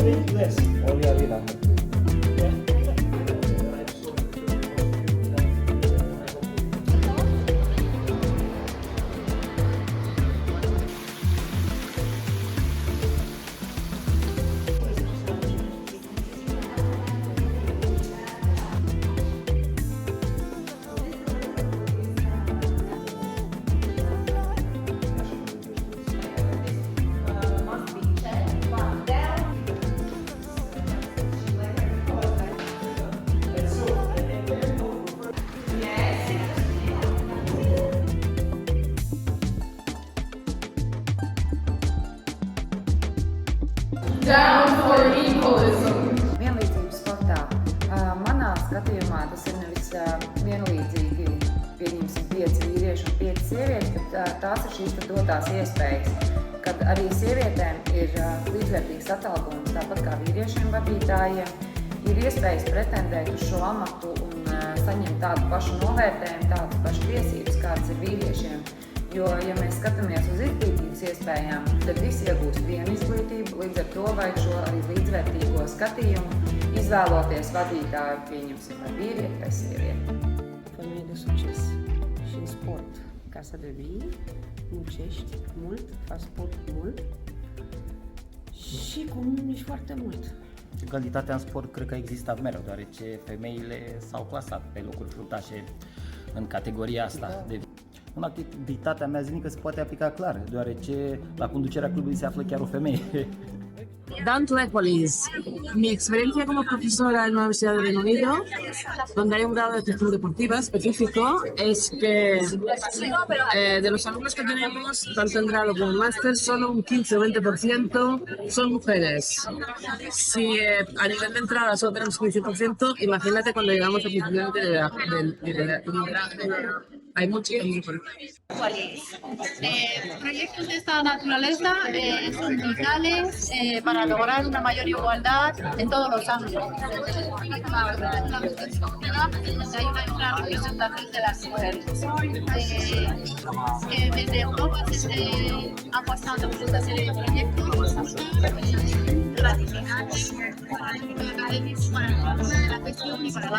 Only Alina. Down for equalism. Vienlīdzību sportā. Manā skatījumā tas ir nevis vienlīdzīgi, pieņemsim 5 vīrieši un 5 sievietes, bet tās ir šīs dotās iespējas, kad arī sievietēm ir līdzvērtīgs atalgojums, tāpat kā vīriešiem vadītājiem, ir iespējas pretendēt uz šo amatu un saņemt tādu pašu novērtējumu, tādas pašas tiesības, kādas ir vīriešiem. Jo, ja mēs skatāmies uz izglītības iespējām, tad visi iegūst vienu izglītību, līdz ar to vajag šo arī līdzvērtīgo skatījumu, izvēloties vadītāju, pieņemsim, vai vīrieti vai sievieti. Femeie de succes și în sport. Ca să devii, muncești mult, faci sport mult și comunici foarte mult. Egalitatea în sport cred că a existat mereu, deoarece femeile s-au clasat pe locuri fruntașe în categoria asta. În activitatea mea zilnică se poate aplica clar, deoarece la conducerea clubului se află chiar o femeie. Down to Equalise. Mi experiencia como profesora en una universidad del Reino Unido, donde hay un grado de gestión deportiva específico, es que de los alumnos que tenemos, tanto en grado como en máster, solo un 15 o 20% son mujeres. Si a nivel de entrada solo tenemos un 15%, imagínate cuando llegamos a posiciones de liderazgo. Hay mucho tiempo. Proyectos de esta naturaleza son vitales para lograr una mayor igualdad en todos los ámbitos. Hay una representación de las mujeres. Desde Europa se está apostando por esta serie de proyectos gratificantes para la gestión y para la